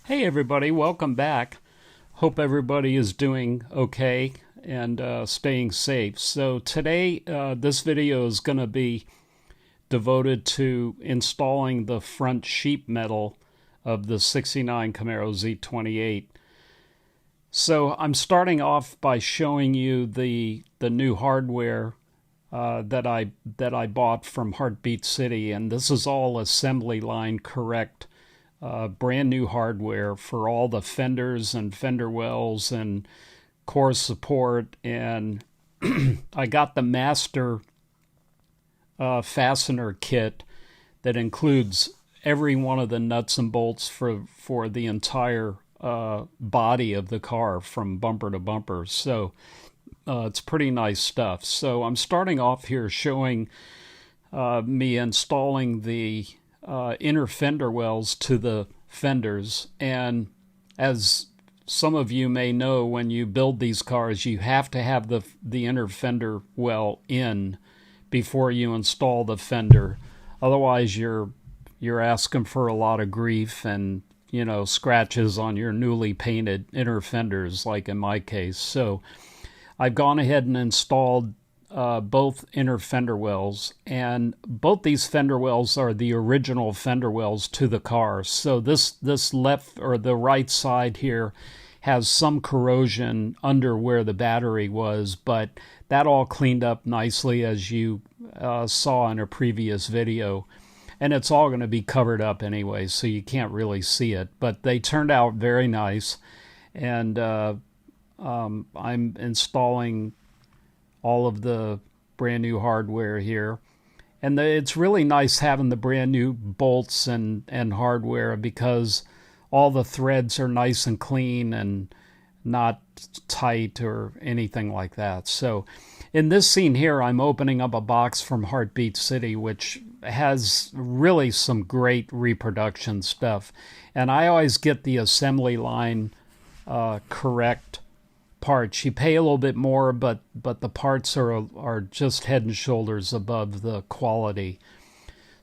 Hey everybody, welcome back. Hope everybody is doing okay and staying safe. So today, this video is going to be devoted to installing the front sheet metal of the '69 Camaro Z28. So I'm starting off by showing you the new hardware that I bought from Heartbeat City, and this is all assembly line correct. Brand new hardware for all the fenders and fender wells and core support. And I got the master fastener kit that includes every one of the nuts and bolts for the entire body of the car from bumper to bumper. So it's pretty nice stuff. So I'm starting off here showing me installing the inner fender wells to the fenders. And as some of you may know, when you build these cars, you have to have the inner fender well in before you install the fender. Otherwise, you're asking for a lot of grief and scratches on your newly painted inner fenders, like in my case. So I've gone ahead and installed both inner fender wells, and both these fender wells are the original fender wells to the car. So this left or the right side here has some corrosion under where the battery was, but that all cleaned up nicely, as you saw in a previous video. And it's all going to be covered up anyway, so you can't really see it, but they turned out very nice. And I'm installing all of the brand new hardware here. And it's really nice having the brand new bolts and hardware, because all the threads are nice and clean and not tight or anything like that. So in this scene here, I'm opening up a box from Heartbeat City, which has really some great reproduction stuff. And I always get the assembly line correct parts. You pay a little bit more, but the parts are just head and shoulders above the quality.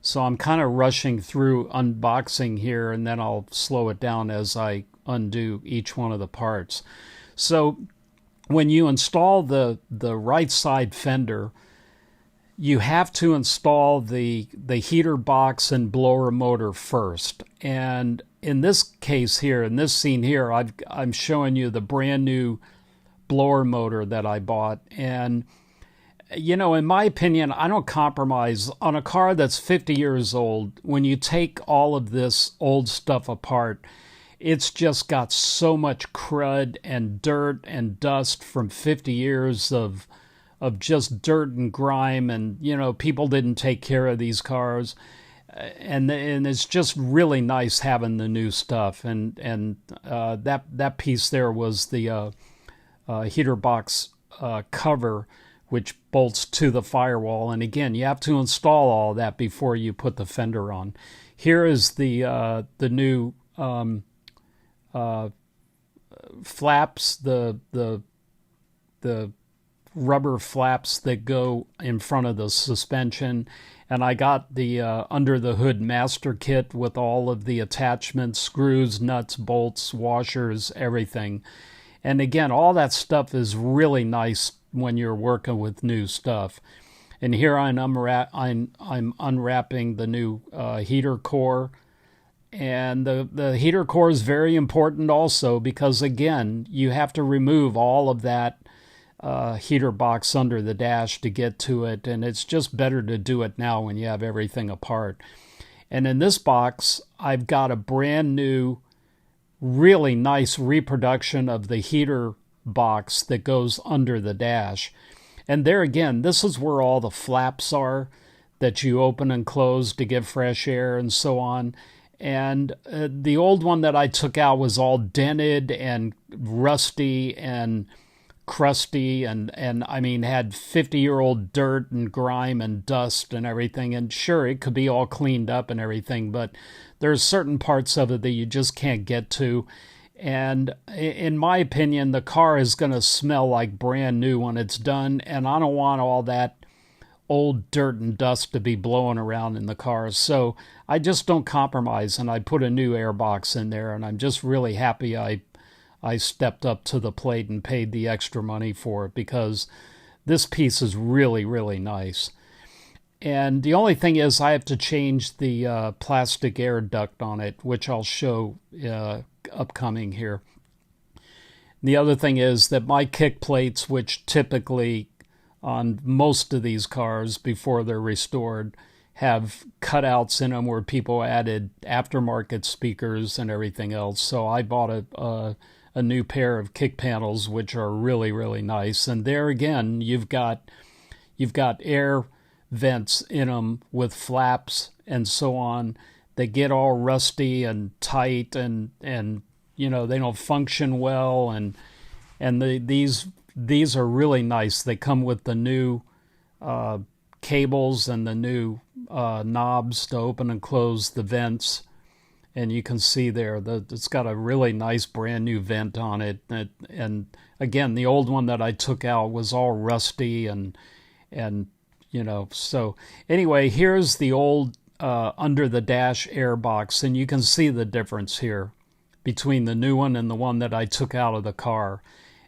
So I'm kind of rushing through unboxing here, and then I'll slow it down as I undo each one of the parts. So when you install the right side fender, you have to install the heater box and blower motor first. And in this case here, in this scene here, I'm showing you the brand new blower motor that I bought. And in my opinion, I don't compromise on a car that's 50 years old. When you take all of this old stuff apart, it's just got so much crud and dirt and dust from 50 years of just dirt and grime, and people didn't take care of these cars. And it's just really nice having the new stuff. And that piece there was the heater box cover, which bolts to the firewall. And again, you have to install all that before you put the fender on. Here is the new flaps, the rubber flaps that go in front of the suspension. And I got the under the hood master kit with all of the attachments, screws, nuts, bolts, washers, everything. And again, all that stuff is really nice when you're working with new stuff. And here I'm unwrapping the new heater core. And the heater core is very important also, because again, you have to remove all of that heater box under the dash to get to it. And it's just better to do it now when you have everything apart. And in this box, I've got a brand new, really nice reproduction of the heater box that goes under the dash. And there again, this is where all the flaps are that you open and close to give fresh air and so on. And the old one that I took out was all dented and rusty and crusty, and I mean had 50-year-old dirt and grime and dust and everything. And sure, it could be all cleaned up and everything, but there's certain parts of it that you just can't get to. And in my opinion, the car is going to smell like brand new when it's done, and I don't want all that old dirt and dust to be blowing around in the car. So I just don't compromise, and I put a new airbox in there, and I'm just really happy I stepped up to the plate and paid the extra money for it, because this piece is really, really nice. And the only thing is I have to change the plastic air duct on it, which I'll show upcoming here. The other thing is that my kick plates, which typically on most of these cars before they're restored, have cutouts in them where people added aftermarket speakers and everything else. So I bought a new pair of kick panels, which are really, really nice. And there again, you've got air vents in them with flaps and so on. They get all rusty and tight, and you know, they don't function well, and these are really nice. They come with the new cables and the new knobs to open and close the vents, and you can see there that it's got a really nice brand new vent on it. And again, the old one that I took out was all rusty, and you know. So anyway, here's the old under the dash air box, and you can see the difference here between the new one and the one that I took out of the car.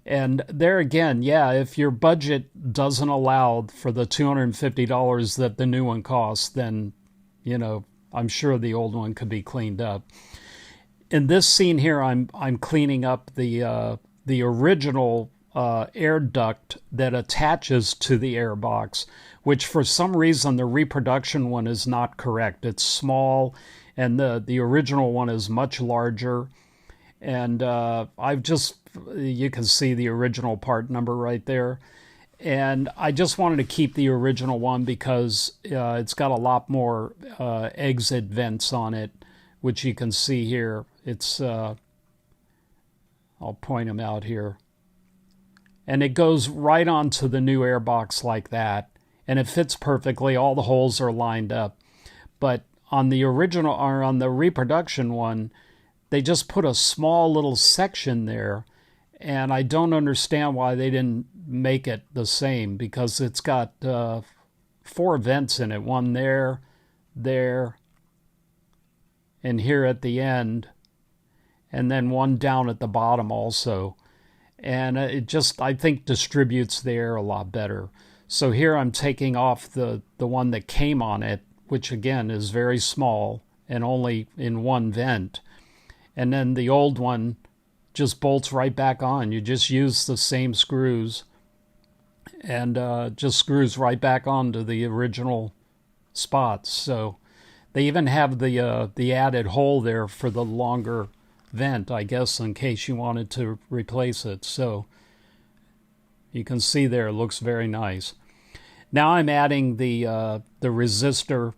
And there again, yeah, if your budget doesn't allow for the $250 that the new one costs, then, you know, I'm sure the old one could be cleaned up. In this scene here, I'm cleaning up the original air duct that attaches to the air box, which for some reason the reproduction one is not correct. It's small, and the original one is much larger. And you can see the original part number right there. And I just wanted to keep the original one because it's got a lot more exit vents on it, which you can see here. It's, I'll point them out here. And it goes right onto the new airbox like that. And it fits perfectly. All the holes are lined up. But on the original, or on the reproduction one, they just put a small little section there, and I don't understand why they didn't make it the same, because it's got 4 vents in it, one there, and here at the end, and then one down at the bottom also. And it just, I think, distributes the air a lot better. So here I'm taking off the one that came on it, which again is very small and only in one vent. And then the old one just bolts right back on. You just use the same screws, and just screws right back onto the original spots. So they even have the added hole there for the longer vent, I guess, in case you wanted to replace it. So you can see there, it looks very nice. Now I'm adding the resistor.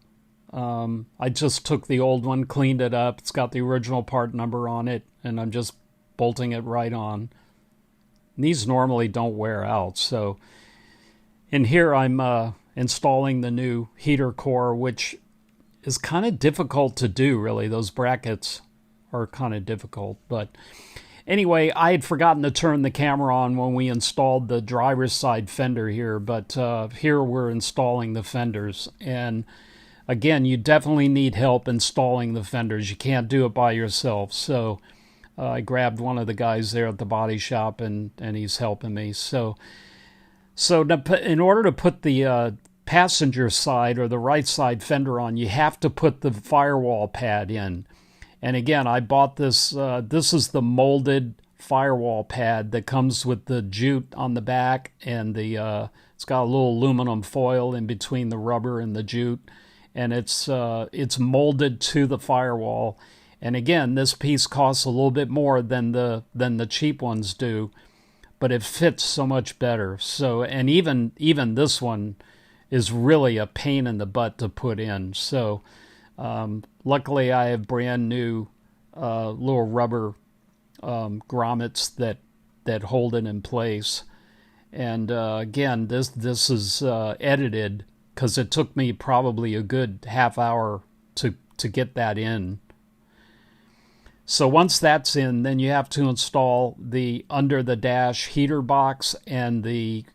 I just took the old one, cleaned it up. It's got the original part number on it, and I'm just bolting it right on. These normally don't wear out. So in here I'm installing the new heater core, which is kind of difficult to do, really. Those brackets are kind of difficult. But anyway, I had forgotten to turn the camera on when we installed the driver's side fender here, but here we're installing the fenders. And again, you definitely need help installing the fenders. You can't do it by yourself. So I grabbed one of the guys there at the body shop, and he's helping me. So in order to put the passenger side or the right side fender on, you have to put the firewall pad in. And again, I bought this. This is the molded firewall pad that comes with the jute on the back, and it's got a little aluminum foil in between the rubber and the jute. And it's molded to the firewall. And again, this piece costs a little bit more than the cheap ones do, but it fits so much better. So, and even this one is really a pain in the butt to put in. So luckily I have brand new little rubber grommets that hold it in place. And again, this is edited, because it took me probably a good half hour to get that in. So once that's in, then you have to install the under the dash heater box and the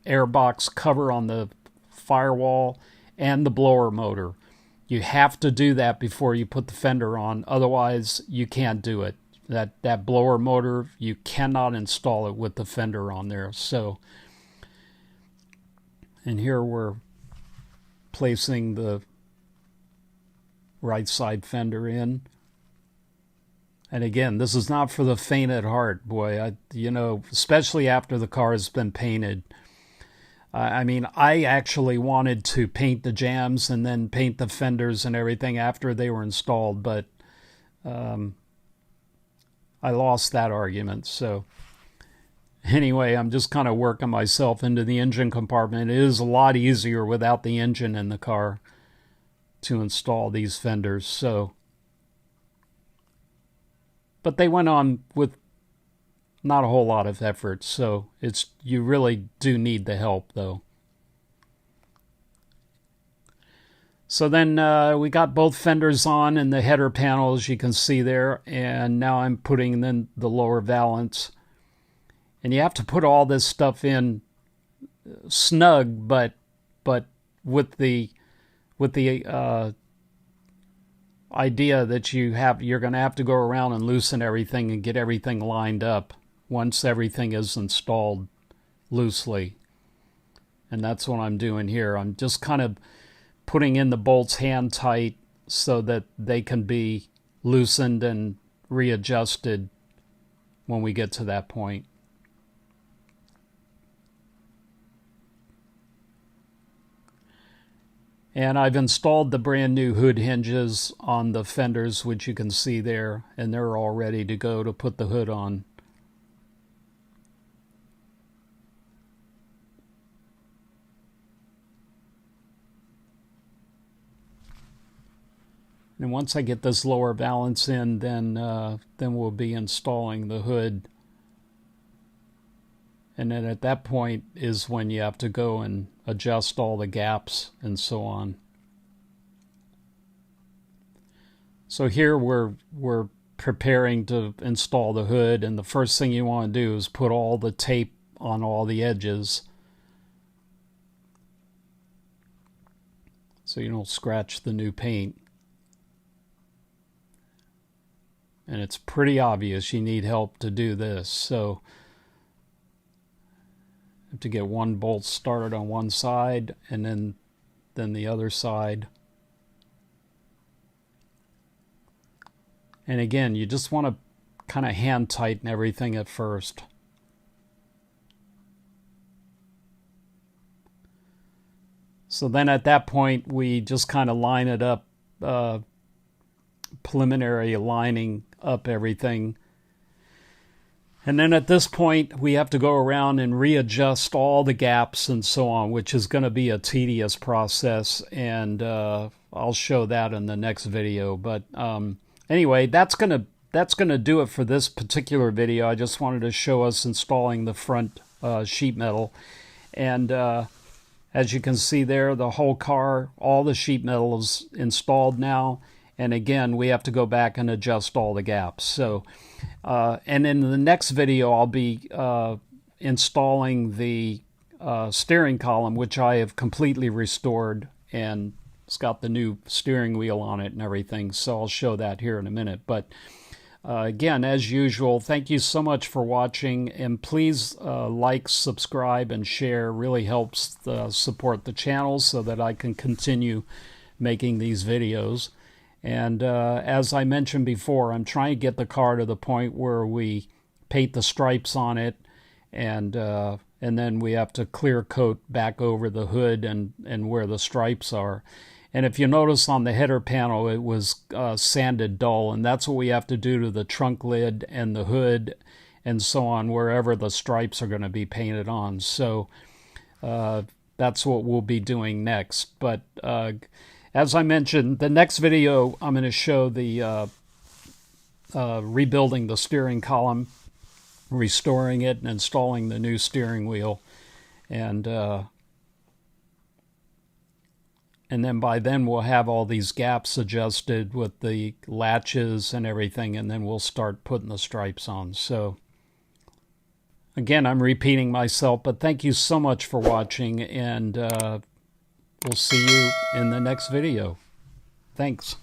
airbox cover on the firewall and the blower motor. You have to do that before you put the fender on. Otherwise, you can't do it. That blower motor, you cannot install it with the fender on there. So, and here we're placing the right side fender in. And again, this is not for the faint at heart, boy. Especially after the car has been painted. I mean, I actually wanted to paint the jambs and then paint the fenders and everything after they were installed, but I lost that argument. So anyway, I'm just kind of working myself into the engine compartment. It is a lot easier without the engine in the car to install these fenders. So, but they went on with not a whole lot of effort. So you really do need the help, though. So then we got both fenders on and the header panel, as you can see there. And now I'm putting in the lower valance. And you have to put all this stuff in snug, but with the idea that you're going to have to go around and loosen everything and get everything lined up once everything is installed loosely. And that's what I'm doing here. I'm just kind of putting in the bolts hand tight so that they can be loosened and readjusted when we get to that point. And I've installed the brand new hood hinges on the fenders, which you can see there, and they're all ready to go to put the hood on. And once I get this lower valance in, then we'll be installing the hood. And then at that point is when you have to go and adjust all the gaps and so on. So here we're preparing to install the hood, and the first thing you want to do is put all the tape on all the edges so you don't scratch the new paint. And it's pretty obvious you need help to do this. So you have to get one bolt started on one side and then the other side. And again, you just want to kind of hand tighten everything at first. So then at that point, we just kind of line it up, preliminary lining up everything. And then at this point, we have to go around and readjust all the gaps and so on, which is going to be a tedious process, and I'll show that in the next video. But anyway, that's gonna do it for this particular video. I just wanted to show us installing the front sheet metal, and as you can see there, the whole car, all the sheet metal is installed now. And again, we have to go back and adjust all the gaps. So, and in the next video, I'll be installing the steering column, which I have completely restored, and it's got the new steering wheel on it and everything. So I'll show that here in a minute. But again, as usual, thank you so much for watching, and please like, subscribe, and share. It really helps support the channel so that I can continue making these videos. And as I mentioned before, I'm trying to get the car to the point where we paint the stripes on it, and then we have to clear coat back over the hood and where the stripes are. And if you notice on the header panel, it was sanded dull, and that's what we have to do to the trunk lid and the hood and so on, wherever the stripes are going to be painted on. So that's what we'll be doing next. But as I mentioned, the next video I'm going to show the rebuilding the steering column, restoring it, and installing the new steering wheel, and then by then we'll have all these gaps adjusted with the latches and everything, and then we'll start putting the stripes on. So Again, I'm repeating myself, but thank you so much for watching, and we'll see you in the next video. Thanks.